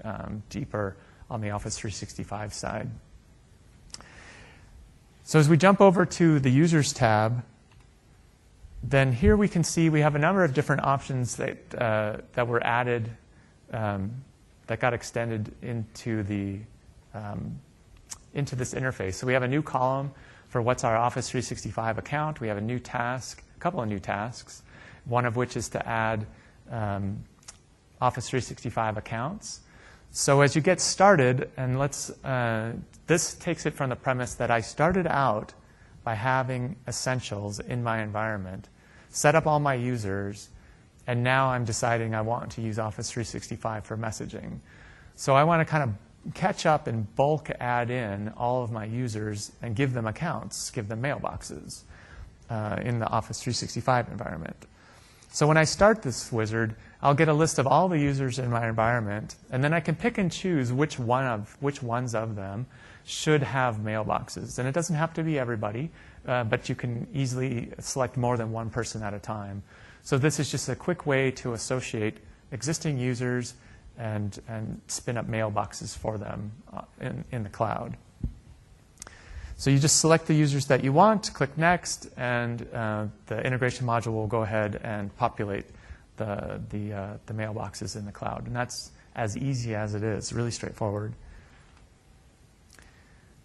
deeper on the Office 365 side. So as we jump over to the Users tab, then here we can see we have a number of different options that were added, that got extended into this interface. So we have a new column for what's our Office 365 account. We have a new task, a couple of new tasks, one of which is to add Office 365 accounts. So as you get started, and this takes it from the premise that I started out by having Essentials in my environment, set up all my users, and now I'm deciding I want to use Office 365 for messaging. So I want to kind of catch up and bulk add in all of my users and give them accounts, give them mailboxes in the Office 365 environment. So when I start this wizard, I'll get a list of all the users in my environment, and then I can pick and choose which ones of them should have mailboxes. And it doesn't have to be everybody, but you can easily select more than one person at a time. So this is just a quick way to associate existing users and spin up mailboxes for them in the cloud. So you just select the users that you want, click Next, and the integration module will go ahead and populate the mailboxes in the cloud. And that's as easy as it is, really straightforward.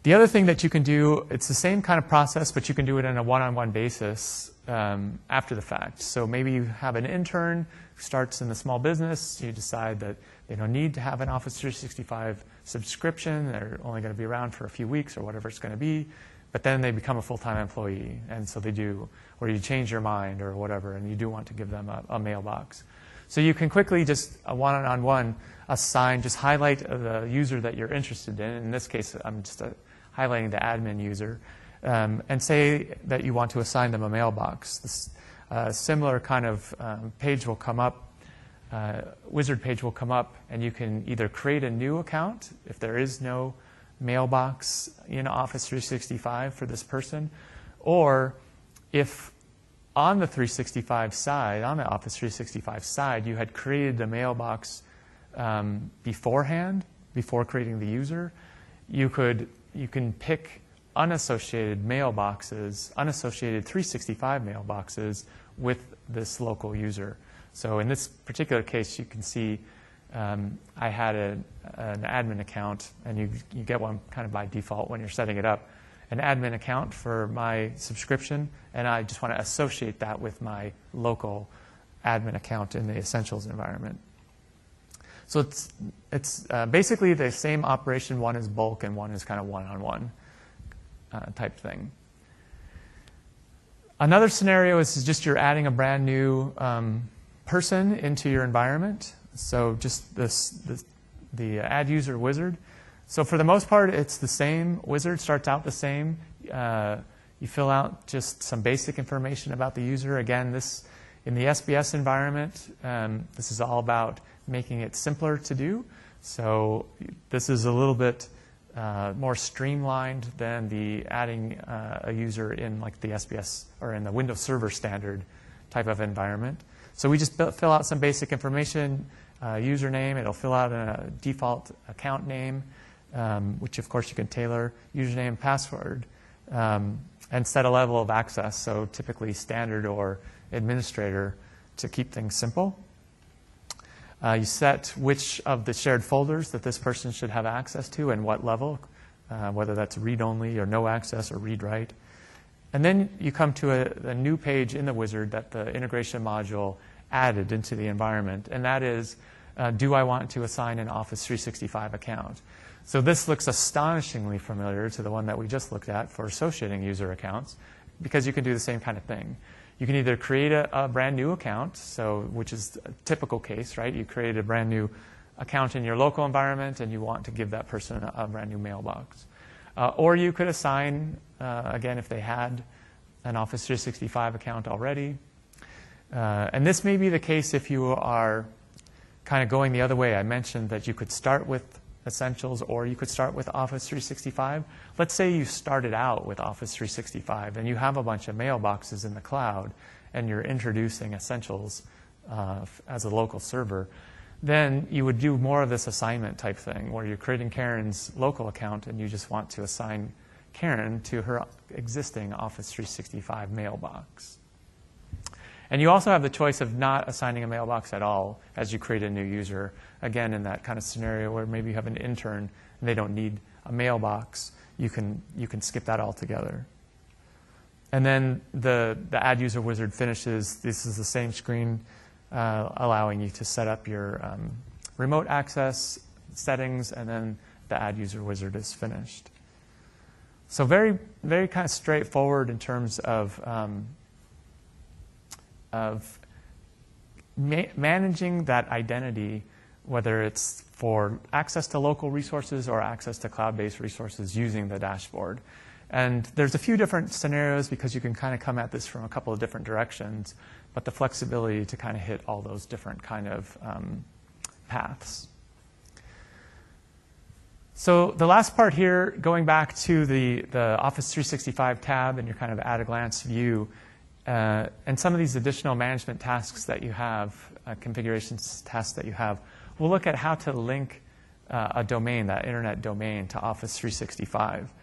The other thing that you can do, it's the same kind of process, but you can do it on a one-on-one basis after the fact. So maybe you have an intern who starts in the small business. You decide that they don't need to have an Office 365 subscription. They're only going to be around for a few weeks or whatever it's going to be. But then they become a full-time employee, and so they do, or you change your mind or whatever, and you do want to give them a mailbox. So you can quickly just one-on-one assign, just highlight the user that you're interested in. In this case, I'm just highlighting the admin user, and say that you want to assign them a mailbox. This similar kind of page will come up, wizard page will come up, and you can either create a new account if there is no mailbox in Office 365 for this person, or if on the 365 side, on the Office 365 side, you had created a mailbox beforehand, before creating the user, you can pick unassociated mailboxes, unassociated 365 mailboxes with this local user. So in this particular case, you can see I had an admin account, and you get one kind of by default when you're setting it up, an admin account for my subscription, and I just want to associate that with my local admin account in the Essentials environment. So it's basically the same operation. One is bulk and one is kind of one-on-one type thing. Another scenario is just you're adding a brand new person into your environment. So just the add user wizard. So for the most part, it's the same wizard, starts out the same. You fill out just some basic information about the user. Again, this in the SBS environment, this is all about making it simpler to do. So this is a little bit more streamlined than the adding a user in like the SBS or in the Windows Server standard type of environment. So we just fill out some basic information, username. It'll fill out a default account name, which of course you can tailor, username, password, and set a level of access. So typically standard or administrator to keep things simple. You set which of the shared folders that this person should have access to and what level, whether that's read-only or no access or read-write. And then you come to a new page in the wizard that the integration module added into the environment, and that is, do I want to assign an Office 365 account? So this looks astonishingly familiar to the one that we just looked at for associating user accounts, because you can do the same kind of thing. You can either create a brand new account, which is a typical case, right? You create a brand new account in your local environment and you want to give that person a brand new mailbox. Or you could assign, again, if they had an Office 365 account already. And this may be the case if you are kind of going the other way. I mentioned that you could start with Essentials or you could start with Office 365. Let's say you started out with Office 365 and you have a bunch of mailboxes in the cloud and you're introducing Essentials as a local server, then you would do more of this assignment type thing where you're creating Karen's local account and you just want to assign Karen to her existing Office 365 mailbox. And you also have the choice of not assigning a mailbox at all as you create a new user. Again, in that kind of scenario where maybe you have an intern and they don't need a mailbox, you can skip that altogether. And then the Add User Wizard finishes. This is the same screen, allowing you to set up your remote access settings, and then the Add User Wizard is finished. So very, very kind of straightforward in terms of managing that identity, whether it's for access to local resources or access to cloud-based resources using the dashboard. And there's a few different scenarios because you can kind of come at this from a couple of different directions, but the flexibility to kind of hit all those different kind of paths. So the last part here, going back to the Office 365 tab and your kind of at-a-glance view, and some of these additional management tasks that you have, configurations tasks that you have, we'll look at how to link a domain, that internet domain, to Office 365.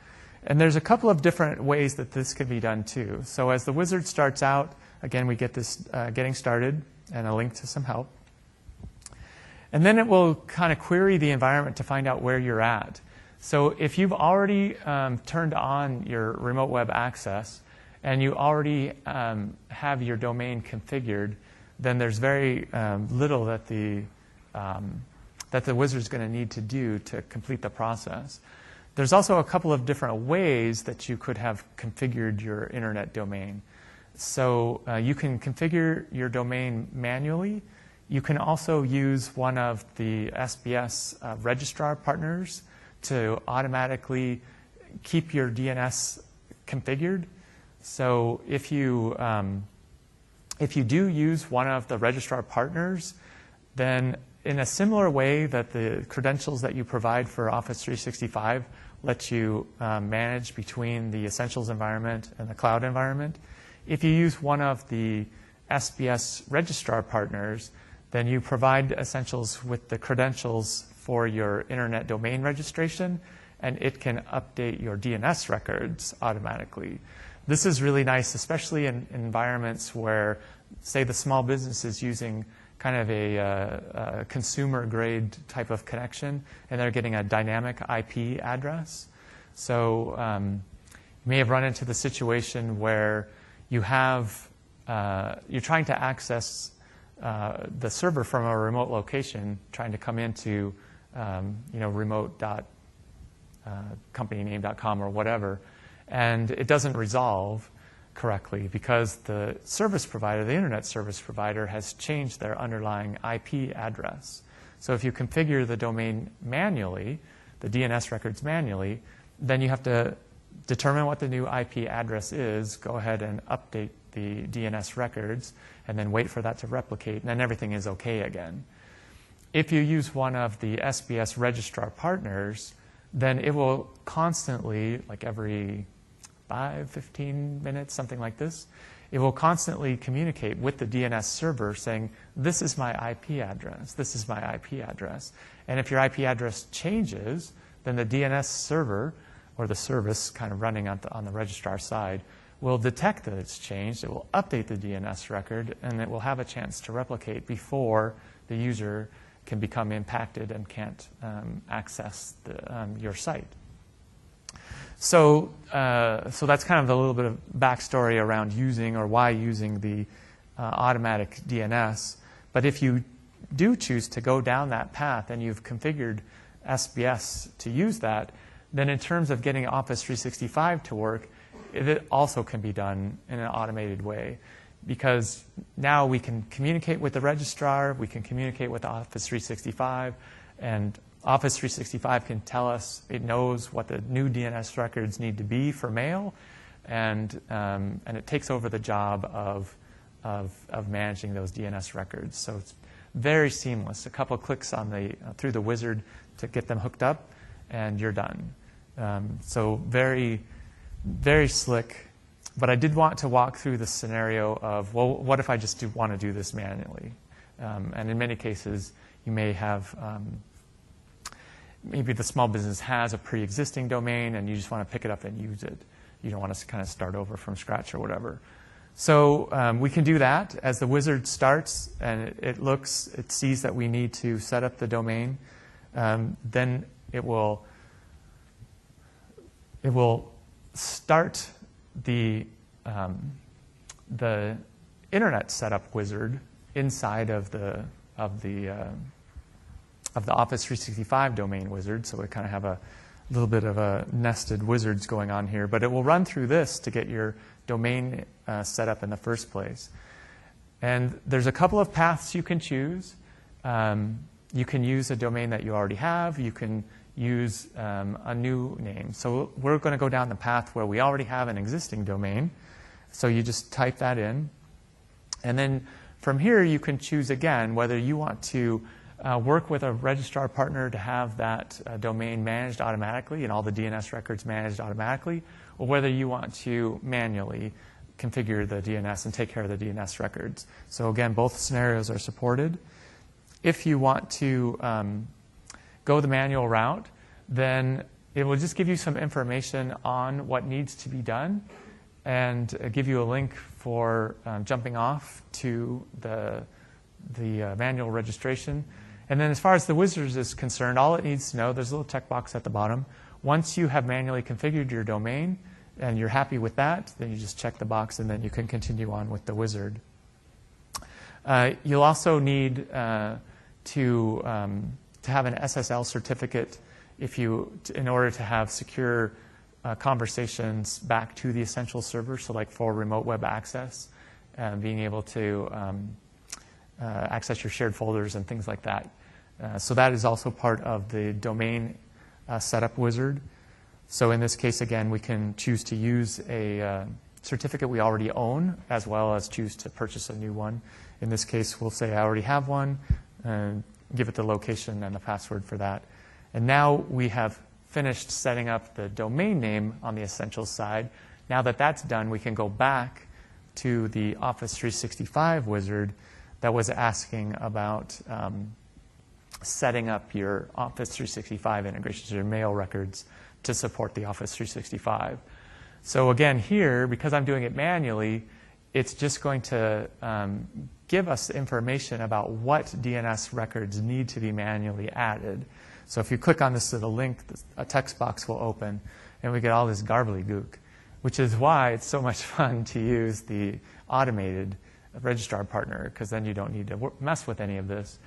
And there's a couple of different ways that this can be done too. So as the wizard starts out, again, we get this getting started and a link to some help. And then it will kind of query the environment to find out where you're at. So if you've already turned on your remote web access and you already have your domain configured, then there's very little that the wizard's going to need to do to complete the process. There's also a couple of different ways that you could have configured your internet domain. So you can configure your domain manually. You can also use one of the SBS registrar partners to automatically keep your DNS configured. So if you do use one of the registrar partners, then in a similar way that the credentials that you provide for Office 365 let you manage between the Essentials environment and the cloud environment, if you use one of the SBS registrar partners, then you provide Essentials with the credentials for your internet domain registration, and it can update your DNS records automatically. This is really nice, especially in environments where, say, the small business is using kind of a consumer-grade type of connection, and they're getting a dynamic IP address. So you may have run into the situation where you have you're trying to access the server from a remote location, trying to come into remote.companyname.com or whatever, and it doesn't resolve correctly because the service provider, the internet service provider, has changed their underlying IP address. So if you configure the domain manually, the DNS records manually, then you have to determine what the new IP address is, go ahead and update the DNS records, and then wait for that to replicate, and then everything is okay again. If you use one of the SBS registrar partners, then it will constantly, like every 15 minutes, something like this, it will constantly communicate with the DNS server saying, this is my IP address, this is my IP address. And if your IP address changes, then the DNS server, or the service kind of running on the registrar side, will detect that it's changed, it will update the DNS record, and it will have a chance to replicate before the user can become impacted and can't access your site. So that's kind of a little bit of backstory around using or why using the automatic DNS. But if you do choose to go down that path and you've configured SBS to use that, then in terms of getting Office 365 to work, it also can be done in an automated way. Because now we can communicate with the registrar, we can communicate with Office 365, and Office 365 can tell us, it knows what the new DNS records need to be for mail, and it takes over the job of managing those DNS records. So it's very seamless. A couple of clicks on through the wizard to get them hooked up, and you're done. So very, very slick, But I did want to walk through the scenario of, well, what if I just want to do this manually? And in many cases, you may have, maybe the small business has a pre-existing domain and you just want to pick it up and use it. You don't want to kind of start over from scratch or whatever. So we can do that. As the wizard starts and it sees that we need to set up the domain, then it will start the internet setup wizard inside of the Office 365 domain wizard. So we kind of have a little bit of a nested wizards going on here, but it will run through this to get your domain set up in the first place. And there's a couple of paths you can choose. You can use a domain that you already have. You can use a new name. So we're going to go down the path where we already have an existing domain. So you just type that in. And then from here, you can choose again whether you want to work with a registrar partner to have that domain managed automatically and all the DNS records managed automatically, or whether you want to manually configure the DNS and take care of the DNS records. So again, both scenarios are supported. If you want to go the manual route, then it will just give you some information on what needs to be done and give you a link for jumping off to the manual registration. And then as far as the wizards is concerned, all it needs to know, there's a little checkbox at the bottom. Once you have manually configured your domain and you're happy with that, then you just check the box and then you can continue on with the wizard. You'll also need to have an SSL certificate in order to have secure conversations back to the Essential server, so like for remote web access, being able to access your shared folders and things like that. So that is also part of the domain setup wizard. So in this case, again, we can choose to use a certificate we already own, as well as choose to purchase a new one. In this case, we'll say I already have one, and give it the location and the password for that. And now we have finished setting up the domain name on the Essentials side. Now that that's done, we can go back to the Office 365 wizard that was asking about setting up your Office 365 integrations, your mail records, to support the Office 365. So again, here, because I'm doing it manually, it's just going to give us information about what DNS records need to be manually added. So if you click on this little link, a text box will open, and we get all this gobbledygook, which is why it's so much fun to use the automated registrar partner, because then you don't need to mess with any of this.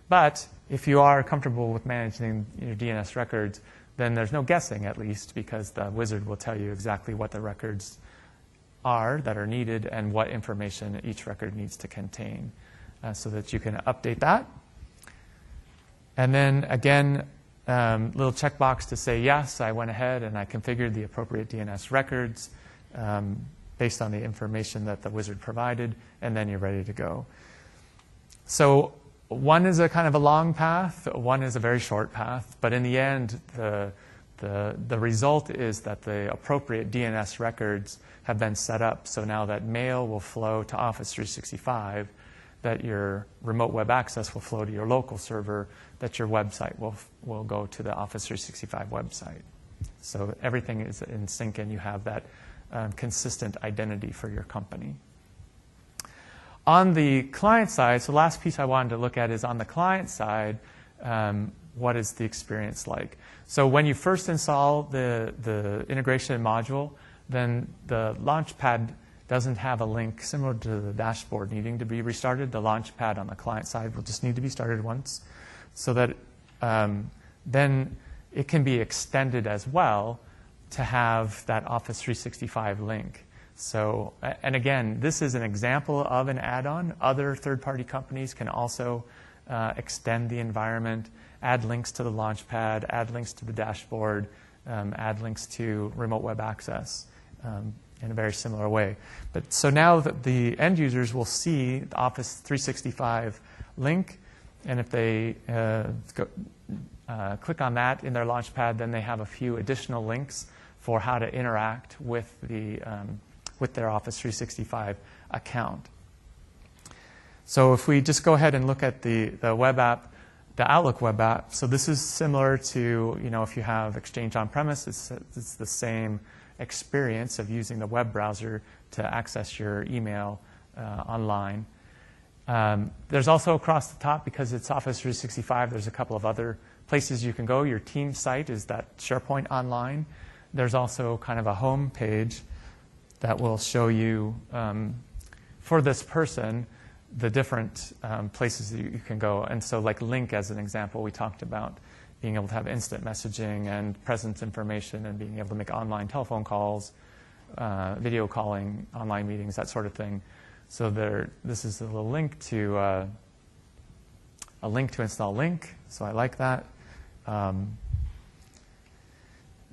But if you are comfortable with managing your DNS records, then there's no guessing, at least, because the wizard will tell you exactly what the records are that are needed and what information each record needs to contain, so that you can update that. And then again, little checkbox to say, yes, I went ahead and I configured the appropriate DNS records based on the information that the wizard provided, and then you're ready to go. So one is a kind of a long path, one is a very short path, but in the end, the result is that the appropriate DNS records have been set up, so now that mail will flow to Office 365, that your remote web access will flow to your local server, that your website will go to the Office 365 website. So everything is in sync and you have that consistent identity for your company. On the client side, so the last piece I wanted to look at is on the client side, what is the experience like? So when you first install the integration module, then the Launchpad doesn't have a link similar to the dashboard needing to be restarted. The Launchpad on the client side will just need to be started once, so that then it can be extended as well to have that Office 365 link. So, and again, this is an example of an add-on. Other third-party companies can also extend the environment, add links to the Launchpad, add links to the dashboard, add links to remote web access in a very similar way. But so now that the end users will see the Office 365 link, and if they click on that in their Launchpad, then they have a few additional links for how to interact with the with their Office 365 account. So if we just go ahead and look at the web app, the Outlook web app, so this is similar to, if you have Exchange on-premise, it's the same experience of using the web browser to access your email online. There's also across the top, because it's Office 365, there's a couple of other places you can go. Your team site is that SharePoint Online. There's also kind of a home page that will show you, for this person, the different places that you can go. And so like Link, as an example, we talked about being able to have instant messaging and presence information and being able to make online telephone calls, video calling, online meetings, that sort of thing. So this is a little link to a link to install Link. So I like that.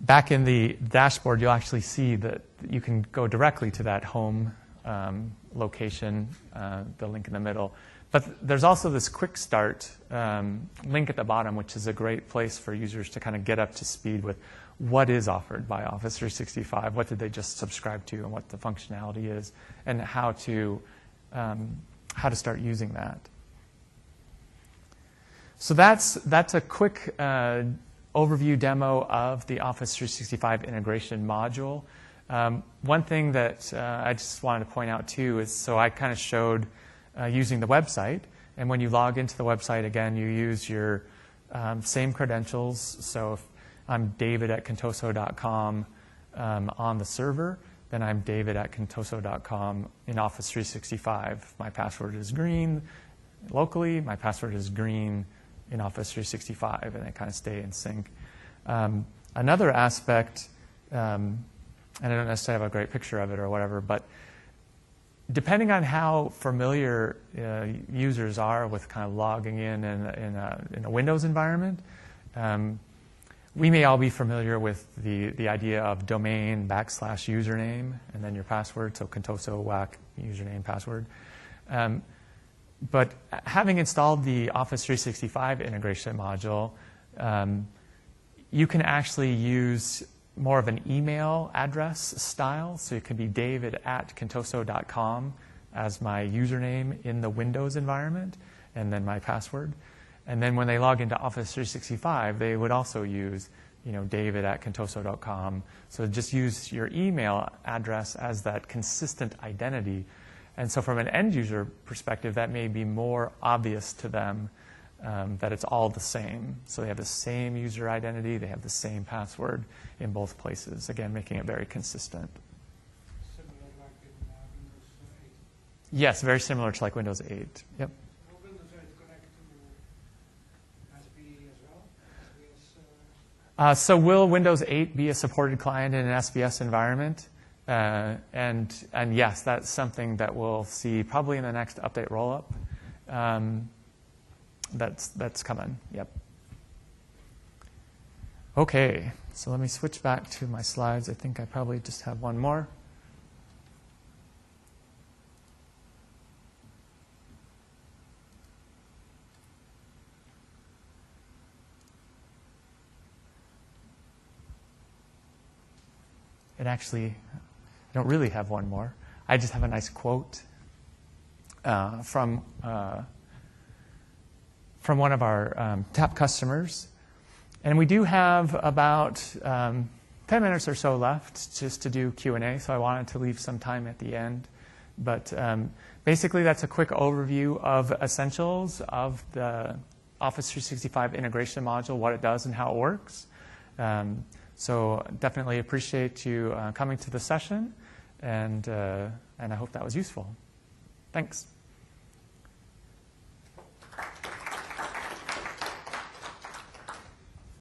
Back in the dashboard, you'll actually see that you can go directly to that home location, the link in the middle. But there's also this quick start link at the bottom, which is a great place for users to kind of get up to speed with what is offered by Office 365, what did they just subscribe to, and what the functionality is, and how to start using that. So that's a quick overview demo of the Office 365 integration module. One thing that I just wanted to point out too is, so I kind of showed using the website, and when you log into the website, again, you use your same credentials. So if I'm David at contoso.com on the server, then I'm David at contoso.com in Office 365. My password is green locally, my password is green in Office 365, and they kind of stay in sync. Another aspect, and I don't necessarily have a great picture of it or whatever, but depending on how familiar users are with kind of logging in a Windows environment, we may all be familiar with the idea of domain /username and then your password, so Contoso whack username password. But having installed the Office 365 integration module, you can actually use more of an email address style. So it can be David at contoso.com as my username in the Windows environment, and then my password. And then when they log into Office 365, they would also use, David at contoso.com. So just use your email address as that consistent identity. And so from an end user perspective, that may be more obvious to them that it's all the same. So they have the same user identity, they have the same password in both places. Again, making it very consistent. Similar like in Windows 8. Yes, very similar to like Windows 8. Yep. Will Windows 8 connect to SB as well? SBS, So will Windows 8 be a supported client in an SBS environment? And yes, that's something that we'll see probably in the next update rollup. That's coming. Yep. Okay, so let me switch back to my slides. I think I probably just have one more. I don't really have one more. I just have a nice quote from one of our top customers. And we do have about 10 minutes or so left just to do Q&A, so I wanted to leave some time at the end. But basically, that's a quick overview of essentials of the Office 365 integration module, what it does and how it works. So definitely appreciate you coming to the session, and I hope that was useful. Thanks.